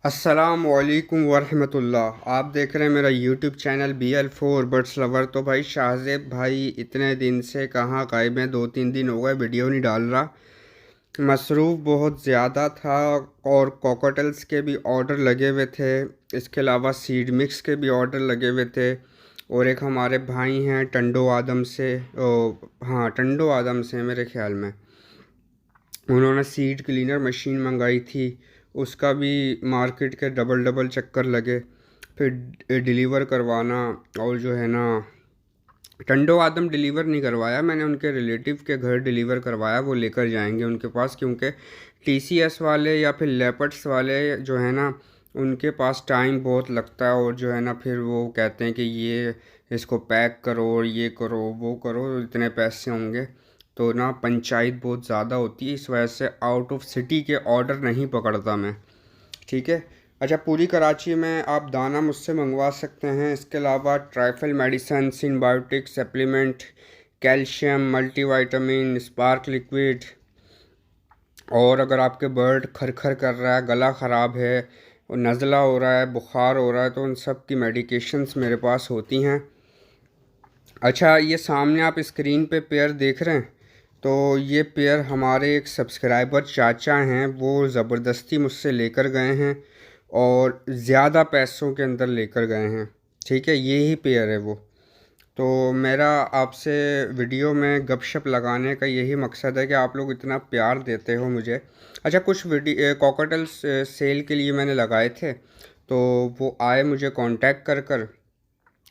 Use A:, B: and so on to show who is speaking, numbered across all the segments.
A: अस्सलामुअलैकुम वरहमतुल्लाह। आप देख रहे हैं मेरा YouTube channel BL4 birds lover. तो भाई शाहज़ेब भाई इतने दिन से कहाँ गायब हैं, 2-3 दिन हो गए वीडियो नहीं डाल रहा। मसरूफ़ बहुत ज़्यादा था और कॉकटेल्स के भी ऑर्डर लगे हुए थे, इसके अलावा सीड मिक्स के भी ऑर्डर लगे हुए थे। और एक हमारे भाई हैं टंडो आदम से, हाँ टंडो आदम से मेरे ख़्याल में, उन्होंने सीड क्लीनर मशीन मंगाई थी। उसका भी मार्केट के डबल डबल चक्कर लगे, फिर डिलीवर करवाना। और जो है ना, टंडो आदम डिलीवर नहीं करवाया मैंने, उनके रिलेटिव के घर डिलीवर करवाया। वो लेकर जाएंगे उनके पास, क्योंकि TCS वाले या फिर लेपर्ड्स वाले जो है ना, उनके पास टाइम बहुत लगता है। और जो है ना, फिर वो कहते हैं कि ये इसको पैक करो और ये करो वो करो, इतने पैसे होंगे। तो ना पंचायत बहुत ज़्यादा होती है, इस वजह से आउट ऑफ सिटी के ऑर्डर नहीं पकड़ता मैं। ठीक है। अच्छा, पूरी कराची में आप दाना मुझसे मंगवा सकते हैं। इसके अलावा Triphala medicine, synbiotic supplement, calcium, multivitamin, spark liquid. और अगर आपके बर्ड खरखर कर रहा है, गला ख़राब है और नज़ला हो रहा है, बुखार हो रहा है, तो उन सब की मेडिकेशंस मेरे पास होती हैं। अच्छा, ये सामने आप स्क्रीन पे पेयर देख रहे हैं, तो ये पेयर हमारे एक सब्सक्राइबर चाचा हैं, वो ज़बरदस्ती मुझसे लेकर गए हैं और ज़्यादा पैसों के अंदर लेकर गए हैं। ठीक है, ये ही पेयर है वो। तो मेरा आपसे वीडियो में गपशप लगाने का यही मकसद है कि आप लोग इतना प्यार देते हो मुझे। अच्छा, कुछ कॉकटेल्स सेल के लिए मैंने लगाए थे, तो वो आए मुझे कांटेक्ट कर कर।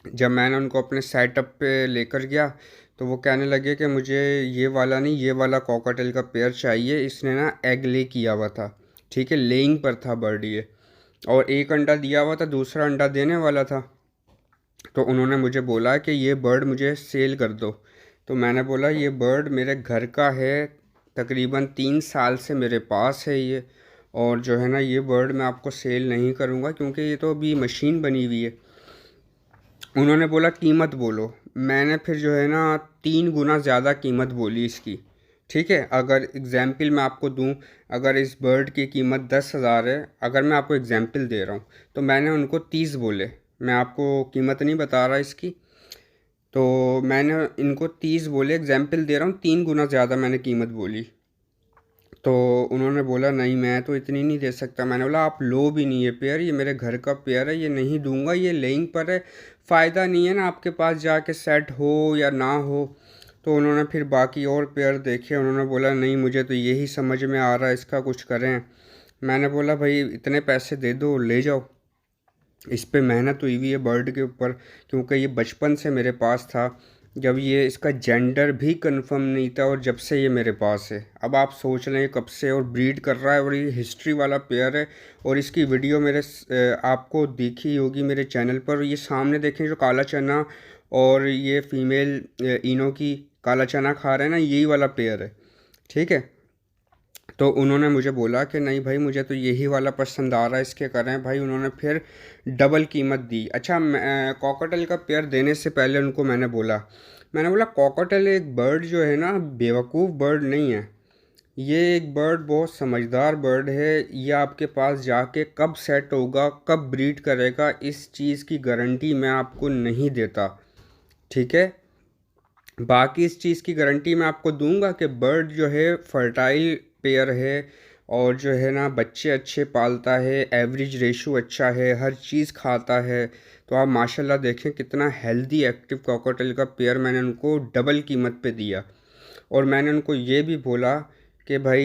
A: जब मैंने उनको अपने सेटअप पे लेकर गया, तो वो कहने लगे कि मुझे ये वाला नहीं, ये वाला कॉकटेल का पेयर चाहिए। इसने ना एग ले किया हुआ था, ठीक है, लेइंग पर था बर्ड ये, और एक अंडा दिया हुआ था, दूसरा अंडा देने वाला था। तो उन्होंने मुझे बोला कि ये बर्ड मुझे सेल कर दो। तो मैंने बोला ये बर्ड मेरे घर का है, तकरीबन 3 साल से मेरे पास है ये, और जो है ना, ये बर्ड मैं आपको सेल नहीं करूँगा क्योंकि ये तो अभी मशीन बनी हुई है। उन्होंने बोला कीमत बोलो। मैंने फिर जो है ना 3 गुना ज़्यादा कीमत बोली इसकी। ठीक है, अगर एग्ज़ाम्पल मैं आपको दूं, अगर इस बर्ड की कीमत 10,000 है, अगर मैं आपको एग्ज़ाम्पल दे रहा हूँ, तो मैंने उनको 30 बोले। मैं आपको कीमत नहीं बता रहा इसकी, तो मैंने इनको 30 बोले, एग्ज़ाम्पल दे रहा हूँ, 3 गुना ज़्यादा मैंने कीमत बोली। तो उन्होंने बोला नहीं, मैं तो इतनी नहीं दे सकता। मैंने बोला आप लो भी नहीं, ये पेयर ये मेरे घर का पेयर है, ये नहीं दूंगा, ये लेइंग पर है, फ़ायदा नहीं है ना आपके पास जाके सेट हो या ना हो। तो उन्होंने फिर बाकी और पेयर देखे, उन्होंने बोला नहीं मुझे तो यही समझ में आ रहा है, इसका कुछ करें। मैंने बोला भाई इतने पैसे दे दो, ले जाओ। इस पे मेहनत हुई हुई है बर्ड के ऊपर, क्योंकि ये बचपन से मेरे पास था। जब ये इसका जेंडर भी कंफर्म नहीं था, और जब से ये मेरे पास है, अब आप सोच लें कब से और ब्रीड कर रहा है। और ये हिस्ट्री वाला पेयर है, और इसकी वीडियो आपको देखी होगी मेरे चैनल पर। ये सामने देखें जो काला चना और ये फीमेल इनो की काला चना खा रहे हैं ना, यही वाला पेयर है। ठीक है। तो उन्होंने मुझे बोला कि नहीं भाई मुझे तो यही वाला पसंद आ रहा है, इसके करें भाई। उन्होंने फिर डबल कीमत दी। अच्छा, कॉकटेल का पेयर देने से पहले उनको मैंने बोला कॉकटेल एक बर्ड जो है ना, बेवकूफ़ बर्ड नहीं है। ये एक बर्ड बहुत समझदार बर्ड है। ये आपके पास जाके कब सेट होगा, कब ब्रीड करेगा, इस चीज़ की गारंटी मैं आपको नहीं देता। ठीक है। बाकी इस चीज़ की गारंटी मैं आपको दूंगा कि बर्ड जो है फर्टाइल पेयर है, और जो है ना बच्चे अच्छे पालता है, एवरेज रेशो अच्छा है, हर चीज़ खाता है। तो आप माशाल्लाह देखें कितना हेल्दी एक्टिव कॉकटेल का पेयर मैंने उनको डबल कीमत पे दिया। और मैंने उनको ये भी बोला कि भाई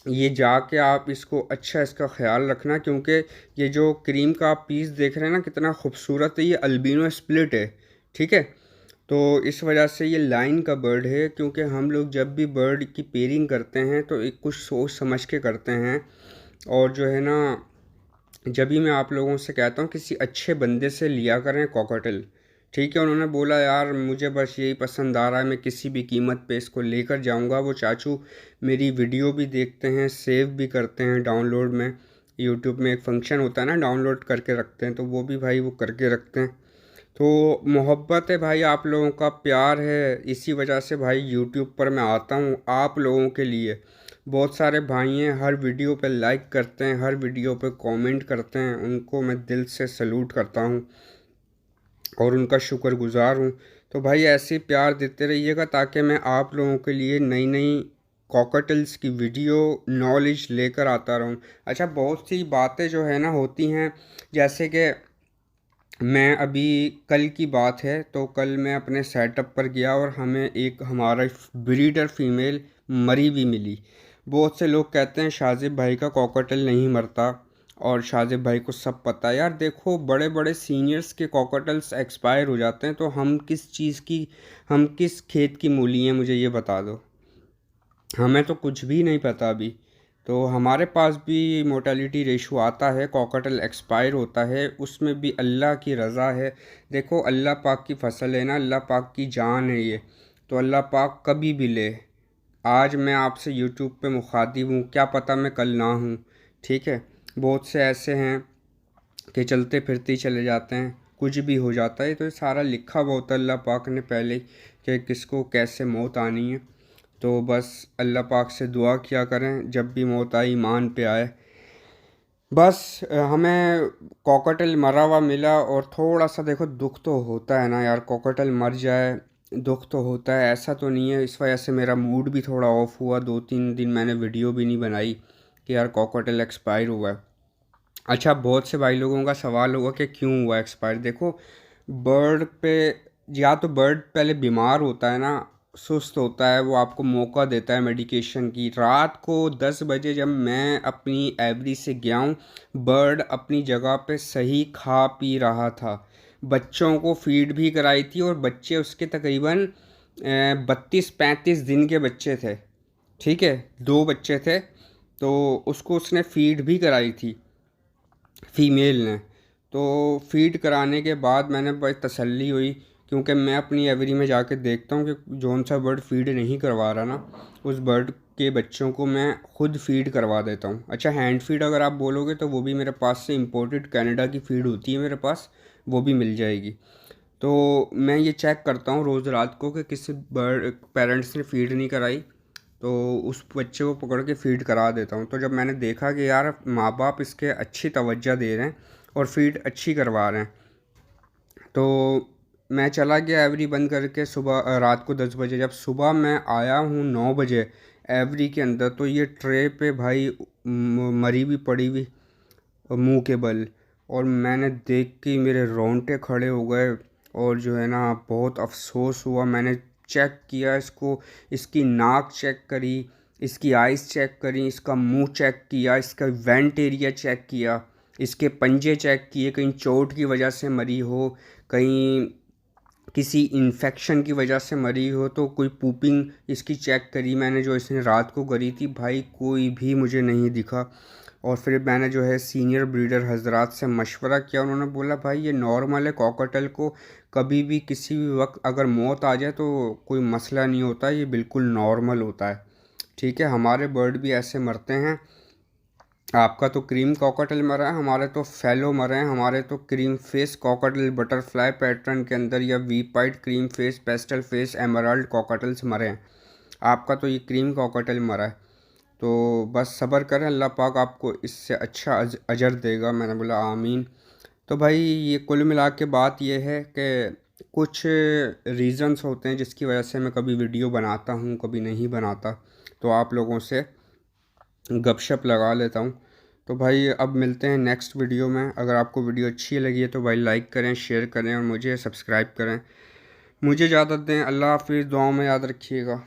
A: ये जाके आप इसको अच्छा इसका ख्याल रखना, क्योंकि ये जो क्रीम का आप पीस देख रहे हैं ना कितना खूबसूरत है, ये अल्बिनो स्प्लिट है। ठीक है। तो इस वजह से ये लाइन का बर्ड है, क्योंकि हम लोग जब भी बर्ड की पेयरिंग करते हैं तो एक कुछ सोच समझ के करते हैं। और जो है ना, जब भी मैं आप लोगों से कहता हूँ किसी अच्छे बंदे से लिया करें कॉकटेल। ठीक है। उन्होंने बोला यार मुझे बस यही पसंद आ रहा है, मैं किसी भी कीमत पे इसको लेकर जाऊँगा। वो चाचू मेरी वीडियो भी देखते हैं, सेव भी करते हैं डाउनलोड में। यूट्यूब में एक फंक्शन होता है ना, डाउनलोड करके रखते हैं, तो वो भी भाई वो करके रखते हैं। तो मोहब्बत है भाई, आप लोगों का प्यार है, इसी वजह से भाई यूट्यूब पर मैं आता हूँ आप लोगों के लिए। बहुत सारे भाई हैं, हर वीडियो पे लाइक करते हैं, हर वीडियो पे कमेंट करते हैं, उनको मैं दिल से सैल्यूट करता हूँ और उनका शुक्रगुज़ार हूँ। तो भाई ऐसे ही प्यार देते रहिएगा ताकि मैं आप लोगों के लिए नई नई कॉकटेल्स की वीडियो नॉलेज लेकर आता रहूँ। अच्छा, बहुत सी बातें जो है ना होती हैं, जैसे कि मैं अभी कल की बात है, तो कल मैं अपने सेटअप पर गया और हमें एक हमारा ब्रीडर फीमेल मरी हुई मिली। बहुत से लोग कहते हैं शाजिब भाई का कॉकटेल नहीं मरता, और शाजिब भाई को सब पता है। यार देखो, बड़े बड़े सीनियर्स के कॉकटेल्स एक्सपायर हो जाते हैं, तो हम किस चीज़ की, हम किस खेत की मूली हैं, मुझे ये बता दो। हमें तो कुछ भी नहीं पता अभी। तो हमारे पास भी मोर्टेलिटी रेशो आता है, कॉकटेल एक्सपायर होता है, उसमें भी अल्लाह की रज़ा है। देखो, अल्लाह पाक की फ़सल है ना, अल्लाह पाक की जान है ये, तो अल्लाह पाक कभी भी ले। आज मैं आपसे यूट्यूब पे मुखातिब हूँ, क्या पता मैं कल ना हूँ। ठीक है, बहुत से ऐसे हैं कि चलते फिरते ही चले जाते हैं, कुछ भी हो जाता है। तो ये सारा लिखा हुआ होता है अल्लाह पाक ने पहले ही कि किसको कैसे मौत आनी है। तो बस अल्लाह पाक से दुआ किया करें, जब भी मौत आए ईमान पे आए। बस हमें कॉकटेल मरा हुआ मिला, और थोड़ा सा देखो दुख तो होता है ना यार, कॉकटेल मर जाए दुख तो होता है, ऐसा तो नहीं है। इस वजह से मेरा मूड भी थोड़ा ऑफ हुआ, 2-3 दिन मैंने वीडियो भी नहीं बनाई कि यार कॉकटेल एक्सपायर हुआ है। अच्छा, बहुत से भाई लोगों का सवाल होगा कि क्यों हुआ एक्सपायर। देखो, बर्ड पे, या तो बर्ड पहले बीमार होता है ना, सुस्त होता है, वो आपको मौका देता है मेडिकेशन की। रात को 10 बजे जब मैं अपनी एवरी से गया हूँ, बर्ड अपनी जगह पे सही खा पी रहा था, बच्चों को फीड भी कराई थी, और बच्चे उसके तकरीबन 32-35 दिन के बच्चे थे। ठीक है, 2 बच्चे थे, तो उसको उसने फीड भी कराई थी फीमेल ने। तो फीड कराने के बाद मैंने बड़ी तसल्ली हुई, क्योंकि मैं अपनी एवरी में जाके देखता हूँ कि जौन सा बर्ड फीड नहीं करवा रहा ना, उस बर्ड के बच्चों को मैं खुद फीड करवा देता हूँ। अच्छा, हैंड फीड अगर आप बोलोगे तो वो भी मेरे पास से इम्पोर्टेड कनाडा की फ़ीड होती है मेरे पास, वो भी मिल जाएगी। तो मैं ये चेक करता हूँ रोज़ रात को कि किसी बर्ड पेरेंट्स ने फ़ीड नहीं कराई, तो उस बच्चे को पकड़ के फ़ीड करा देता हूँ। तो जब मैंने देखा कि यार माँ बाप इसके अच्छी तवज्जो दे रहे हैं और फ़ीड अच्छी करवा रहे हैं, तो मैं चला गया एवरी बंद करके। सुबह रात को 10 बजे जब सुबह मैं आया हूँ 9 बजे एवरी के अंदर, तो ये ट्रे पे भाई मरी हुई पड़ी हुई मुंह के बल, और मैंने देख के ही मेरे रोंगटे खड़े हो गए, और जो है ना बहुत अफसोस हुआ। मैंने चेक किया इसको, इसकी नाक चेक करी, इसकी आइज़ चेक करी, इसका मुंह चेक किया, इसका वेंट एरिया चेक किया, इसके पंजे चेक किए, कहीं चोट की वजह से मरी हो, कहीं किसी इन्फेक्शन की वजह से मरी हो, तो कोई पूपिंग इसकी चेक करी मैंने जो इसने रात को करी थी, भाई कोई भी मुझे नहीं दिखा। और फिर मैंने जो है सीनियर ब्रीडर हजरात से मशवरा किया, उन्होंने बोला भाई ये नॉर्मल है, कॉकटेल को कभी भी किसी भी वक्त अगर मौत आ जाए तो कोई मसला नहीं होता, ये बिल्कुल नॉर्मल होता है। ठीक है, हमारे बर्ड भी ऐसे मरते हैं। आपका तो क्रीम कॉकटेल मरा है, हमारे तो फेलो मरे हैं, हमारे तो cream face cocktail butterfly pattern के अंदर, या वी पाइट cream face, pastel face, emerald cocktails मरे हैं। आपका तो ये क्रीम कॉकटेल मरा है। तो बस सब्र करें, अल्लाह पाक आपको इससे अच्छा अजर देगा। मैंने बोला आमीन। तो भाई ये कुल मिला के बात ये है कि कुछ रीज़न्स होते हैं जिसकी वजह से मैं कभी वीडियो बनाता हूँ, कभी नहीं बनाता, तो आप लोगों से गपशप लगा लेता हूँ। तो भाई अब मिलते हैं नेक्स्ट वीडियो में। अगर आपको वीडियो अच्छी लगी है तो भाई लाइक करें, शेयर करें, और मुझे सब्सक्राइब करें। मुझे इजाज़त दें, अल्लाह हाफिज़, दुआओं में याद रखिएगा।